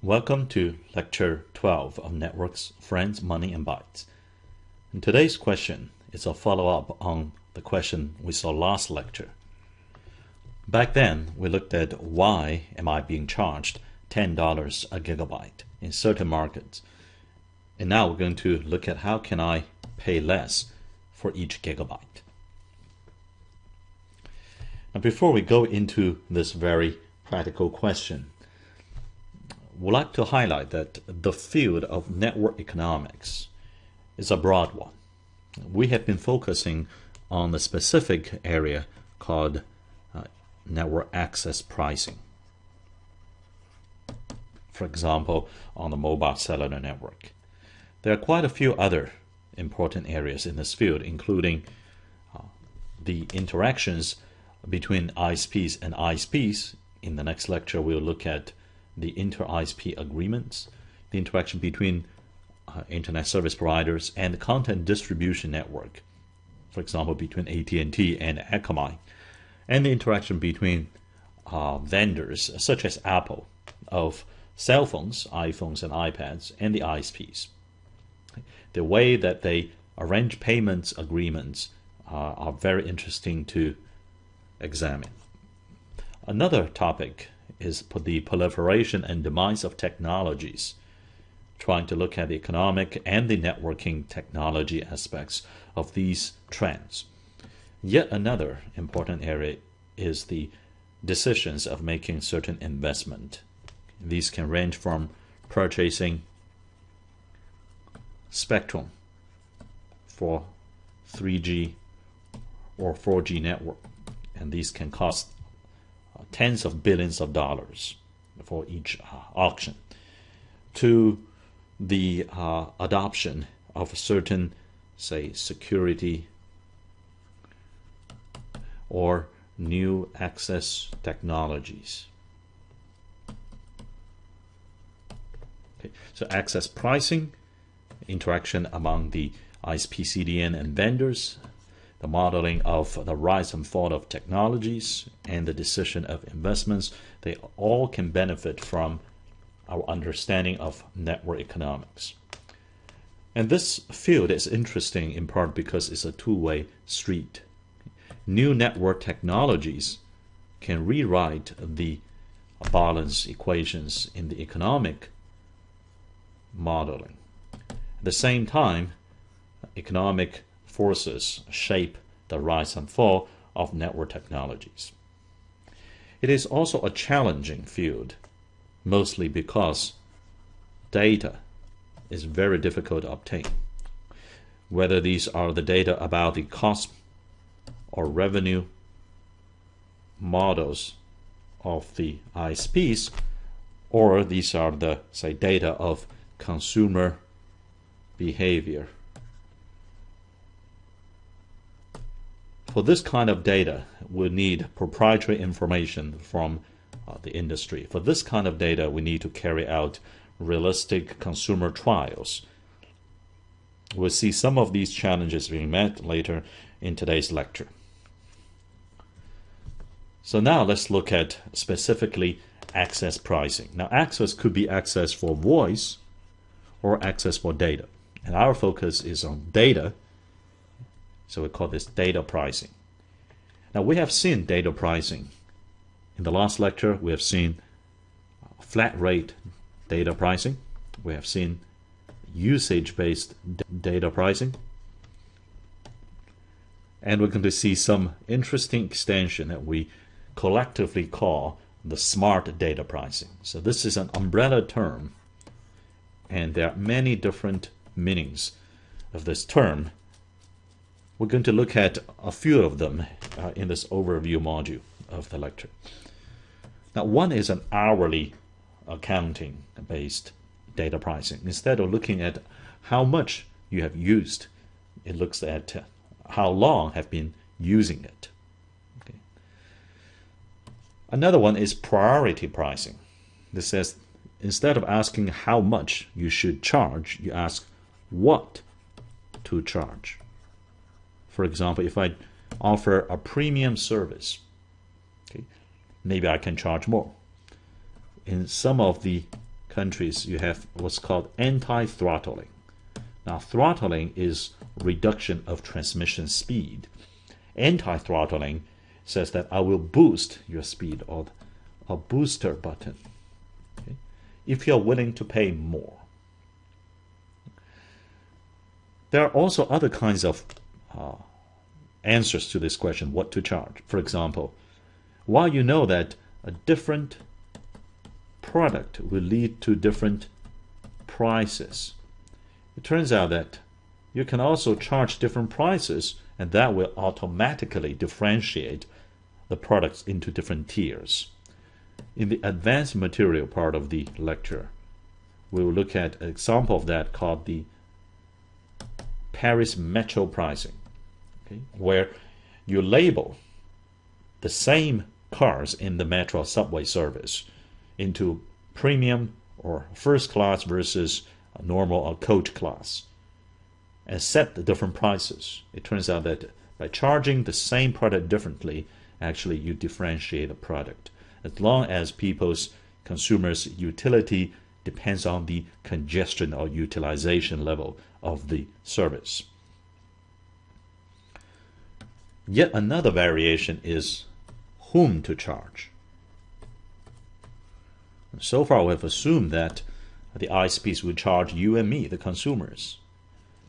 Welcome to Lecture 12 of Networks, Friends, Money, and Bytes. And today's question is a follow-up on the question we saw last lecture. Back then, we looked at why am I being charged $10 a gigabyte in certain markets. And now we're going to look at how can I pay less for each gigabyte. Now, before we go into this very practical question, we'd like to highlight that the field of network economics is a broad one. We have been focusing on the specific area called network access pricing. For example, on the mobile cellular network. There are quite a few other important areas in this field, including the interactions between ISPs and ISPs. In the next lecture, we'll look at the inter-ISP agreements, the interaction between internet service providers and the content distribution network, for example, between AT&T and Akamai, and the interaction between vendors such as Apple of cell phones, iPhones and iPads, and the ISPs. The way that they arrange payments agreements are very interesting to examine. Another topic is the proliferation and demise of technologies, trying to look at the economic and the networking technology aspects of these trends. Yet another important area is the decisions of making certain investment. These can range from purchasing spectrum for 3G or 4G network, and these can cost tens of billions of dollars for each auction, to the adoption of certain, say, security or new access technologies. Okay. So access pricing, interaction among the ISP, CDN, and vendors, the modeling of the rise and fall of technologies, and the decision of investments, they all can benefit from our understanding of network economics. And this field is interesting in part because it's a two-way street. New network technologies can rewrite the balance equations in the economic modeling. At the same time, economic forces shape the rise and fall of network technologies. It is also a challenging field, mostly because data is very difficult to obtain. Whether these are the data about the cost or revenue models of the ISPs, or these are the, say, data of consumer behavior. For this kind of data, we need proprietary information from the industry. For this kind of data, we need to carry out realistic consumer trials. We'll see some of these challenges being met later in today's lecture. So now let's look at specifically access pricing. Now, access could be access for voice or access for data. And our focus is on data. So we call this data pricing. Now, we have seen data pricing. In the last lecture, we have seen flat rate data pricing. We have seen usage-based data pricing. And we're going to see some interesting extension that we collectively call the smart data pricing. So this is an umbrella term, and there are many different meanings of this term. We're going to look at a few of them in this overview module of the lecture. Now, one is an hourly accounting-based data pricing. Instead of looking at how much you have used, it looks at how long have been using it. Okay. Another one is priority pricing. This says instead of asking how much you should charge, you ask what to charge. For example, if I offer a premium service, okay, maybe I can charge more. In some of the countries, you have what's called anti-throttling. Now, throttling is reduction of transmission speed. Anti-throttling says that I will boost your speed, or a booster button, okay, if you're willing to pay more. There are also other kinds of answers to this question, what to charge. For example, while you know that a different product will lead to different prices, it turns out that you can also charge different prices, and that will automatically differentiate the products into different tiers. In the advanced material part of the lecture, we will look at an example of that called the Paris Metro pricing, okay, where you label the same cars in the metro subway service into premium or first class versus a normal or coach class, and set the different prices. It turns out that by charging the same product differently, actually you differentiate the product, as long as consumers' utility depends on the congestion or utilization level of the service. Yet another variation is whom to charge. So far we have assumed that the ISPs will charge you and me, the consumers.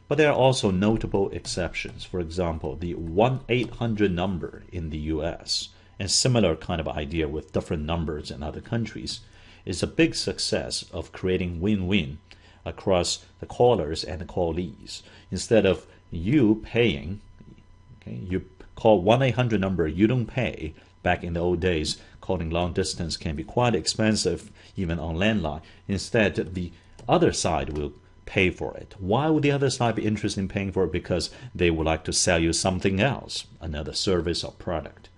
But there are also notable exceptions. For example, the 1-800 number in the US, and similar kind of idea with different numbers in other countries, is a big success of creating win-win across the callers and the callees. Instead of you paying, okay, you call 1-800 number, you don't pay. Back in the old days, calling long distance can be quite expensive, even on landline. Instead, the other side will pay for it. Why would the other side be interested in paying for it? Because they would like to sell you something else, another service or product.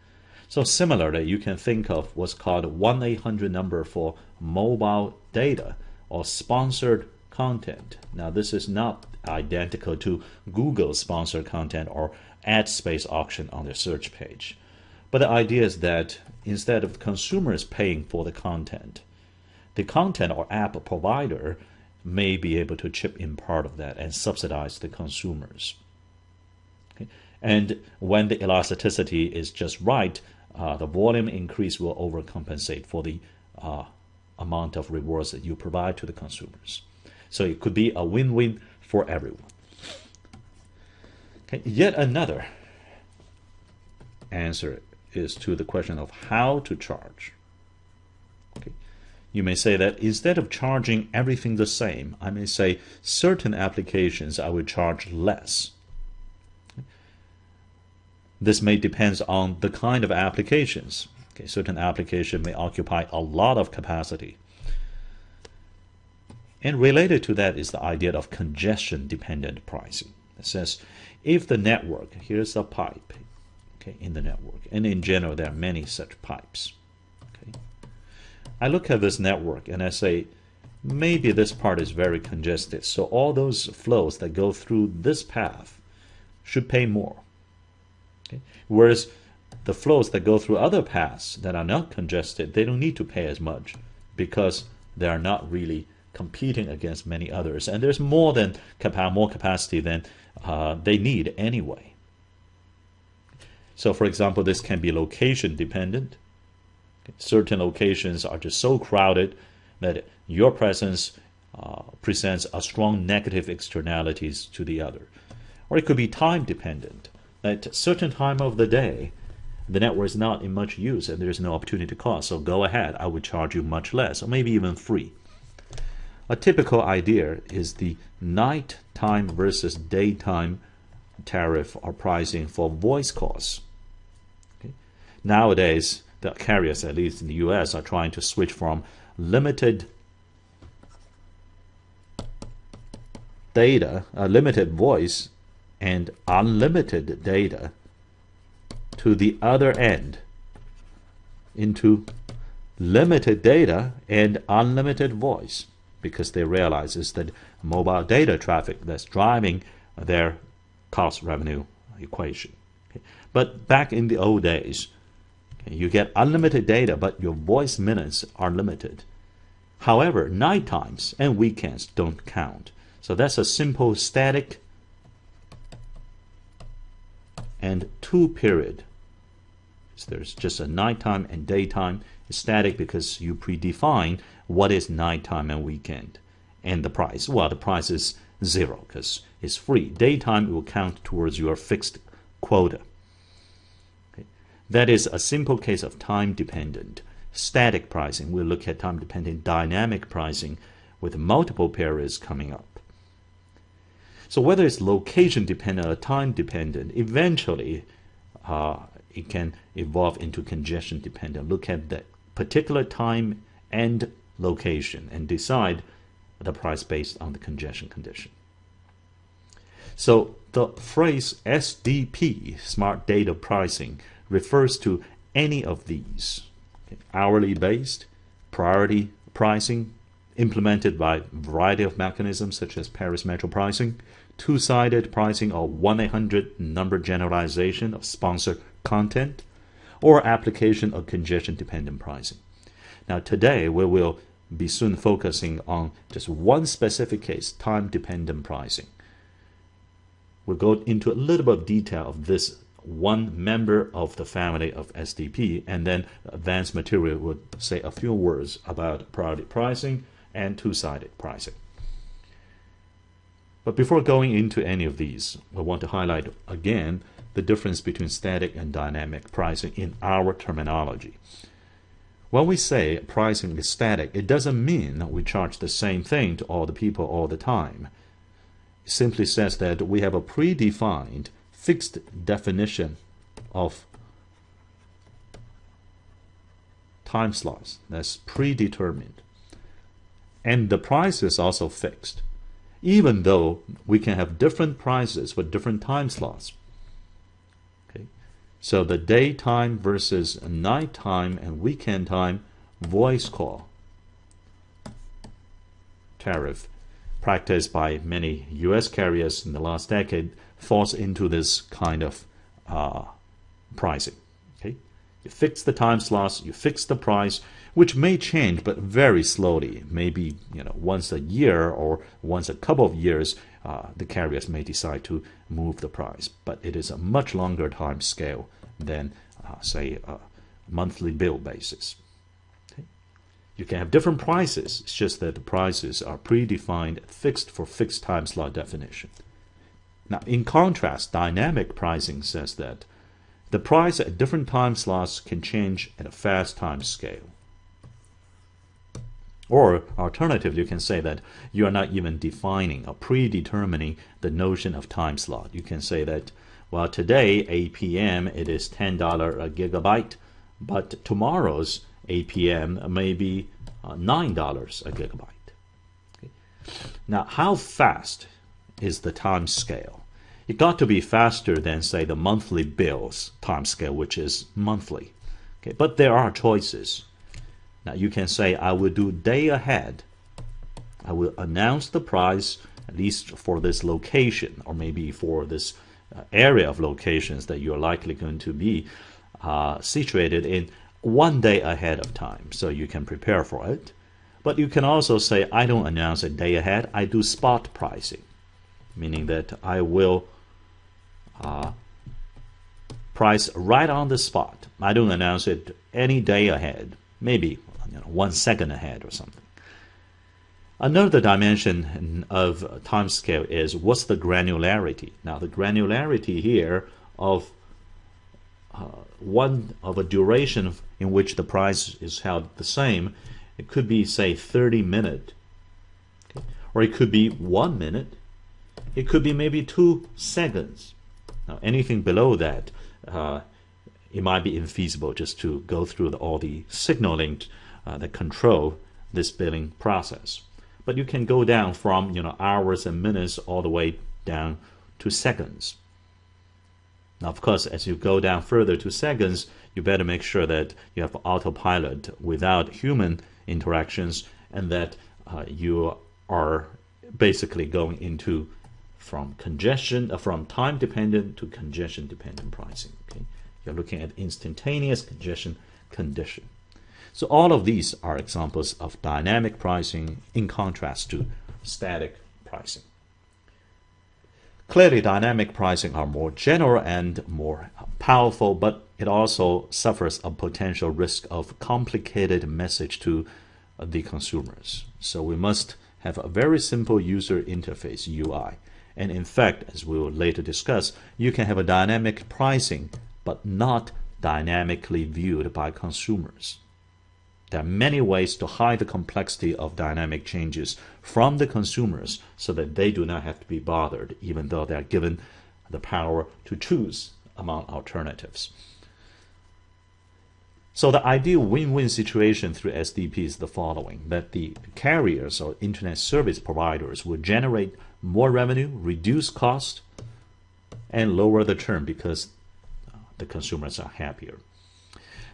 So similarly, you can think of what's called 1-800 number for mobile data or sponsored content. Now, this is not identical to Google's sponsored content or ad space auction on their search page. But the idea is that instead of consumers paying for the content or app provider may be able to chip in part of that and subsidize the consumers. Okay? And when the elasticity is just right, the volume increase will overcompensate for the amount of rewards that you provide to the consumers. So it could be a win-win for everyone. Okay? Yet another answer is to the question of how to charge. Okay. You may say that instead of charging everything the same, I may say certain applications I will charge less. This may depend on the kind of applications. Okay. Certain applications may occupy a lot of capacity. And related to that is the idea of congestion-dependent pricing. It says if the network, here's a pipe, okay, in the network, and in general there are many such pipes. Okay. I look at this network and I say maybe this part is very congested, so all those flows that go through this path should pay more. Okay. Whereas the flows that go through other paths that are not congested, they don't need to pay as much because they are not really competing against many others, and there's more capacity than they need anyway. So for example, this can be location dependent. Certain locations are just so crowded that your presence presents a strong negative externalities to the other. Or it could be time dependent. At certain time of the day, the network is not in much use and there's no opportunity to call. So go ahead, I would charge you much less, or maybe even free. A typical idea is the nighttime versus daytime tariff or pricing for voice calls. Okay. Nowadays, the carriers, at least in the US, are trying to switch from limited data, limited voice, and unlimited data to the other end into limited data and unlimited voice, because they realize it's the mobile data traffic that's driving their cost revenue equation. Okay. But back in the old days, okay, you get unlimited data, but your voice minutes are limited. However, night times and weekends don't count. So that's a simple static and two period. So there's just a nighttime and daytime. It's static because you predefine what is nighttime and weekend. And the price, well, the price is 0 because it's free. Daytime will count towards your fixed quota. Okay. That is a simple case of time-dependent. Static pricing, we'll look at time-dependent dynamic pricing with multiple periods coming up. So whether it's location-dependent or time-dependent, eventually it can evolve into congestion-dependent. Look at the particular time and location and decide the price based on the congestion condition. So the phrase SDP, Smart Data Pricing, refers to any of these. Okay. Hourly based, priority pricing, implemented by a variety of mechanisms such as Paris Metro pricing, two-sided pricing or 1-800 number generalization of sponsor content, or application of congestion-dependent pricing. Now today we will be soon focusing on just one specific case, time-dependent pricing. We'll go into a little bit of detail of this one member of the family of SDP, and then advanced material will say a few words about priority pricing and two-sided pricing. But before going into any of these, I want to highlight again the difference between static and dynamic pricing in our terminology. When we say pricing is static, it doesn't mean we charge the same thing to all the people all the time. It simply says that we have a predefined, fixed definition of time slots that's predetermined. And the price is also fixed, even though we can have different prices for different time slots. Okay. So the daytime versus nighttime and weekend time voice call tariff practiced by many U.S. carriers in the last decade falls into this kind of pricing. Okay. You fix the time slots, you fix the price, which may change, but very slowly. Maybe once a year or once a couple of years, the carriers may decide to move the price. But it is a much longer time scale than, say, a monthly bill basis. Okay. You can have different prices. It's just that the prices are predefined, fixed for fixed time slot definition. Now, in contrast, dynamic pricing says that the price at different time slots can change at a fast time scale. Or alternatively, you can say that you are not even defining or predetermining the notion of time slot. You can say that, well, today, 8 p.m., it is $10 a gigabyte, but tomorrow's 8 p.m. may be $9 a gigabyte. Okay. Now, how fast is the time scale? It got to be faster than, say, the monthly bills time scale, which is monthly. Okay. But there are choices. Now you can say, I will do day ahead. I will announce the price, at least for this location, or maybe for this area of locations that you're likely going to be situated in 1 day ahead of time, so you can prepare for it. But you can also say, I don't announce a day ahead, I do spot pricing, meaning that I will price right on the spot. I don't announce it any day ahead, maybe 1 second ahead or something. Another dimension of time scale is what's the granularity. Now the granularity here of one of a duration in which the price is held the same, it could be, say, 30 minutes, okay? Or it could be 1 minute, it could be maybe 2 seconds. Now anything below that, it might be infeasible just to go through all the signaling that control this billing process. But you can go down from hours and minutes all the way down to seconds. Now, of course, as you go down further to seconds, you better make sure that you have autopilot without human interactions, and that you are basically going into from time dependent to congestion dependent pricing. Okay, you're looking at instantaneous congestion condition. So all of these are examples of dynamic pricing in contrast to static pricing. Clearly, dynamic pricing are more general and more powerful, but it also suffers a potential risk of complicated message to the consumers. So we must have a very simple user interface, UI. And in fact, as we will later discuss, you can have a dynamic pricing, but not dynamically viewed by consumers. There are many ways to hide the complexity of dynamic changes from the consumers so that they do not have to be bothered, even though they are given the power to choose among alternatives. So the ideal win-win situation through SDP is the following, that the carriers or internet service providers will generate more revenue, reduce cost, and lower the churn because the consumers are happier.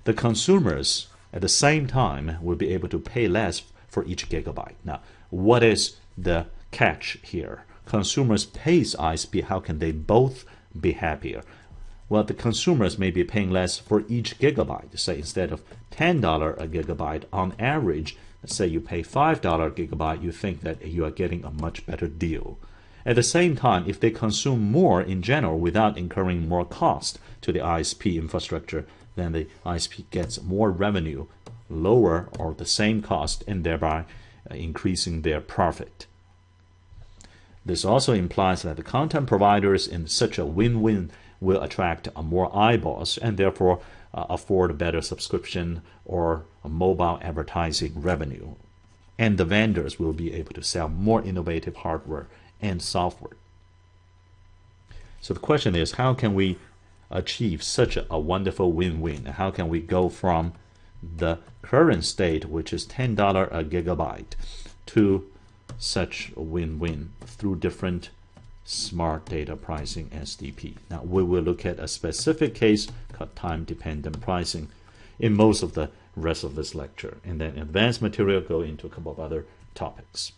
The consumers at the same time will be able to pay less for each gigabyte. Now, what is the catch here? Consumers pays ISP, how can they both be happier? Well, the consumers may be paying less for each gigabyte. Say instead of $10 a gigabyte on average, let's say you pay $5 a gigabyte, you think that you are getting a much better deal. At the same time, if they consume more in general without incurring more cost to the ISP infrastructure, then the ISP gets more revenue, lower or the same cost, and thereby increasing their profit. This also implies that the content providers in such a win-win will attract more eyeballs and therefore afford better subscription or mobile advertising revenue. And the vendors will be able to sell more innovative hardware and software. So the question is, how can we achieve such a wonderful win-win? How can we go from the current state, which is $10 a gigabyte, to such a win-win through different smart data pricing SDP? Now we will look at a specific case called time-dependent pricing in most of the rest of this lecture, and then advanced material go into a couple of other topics.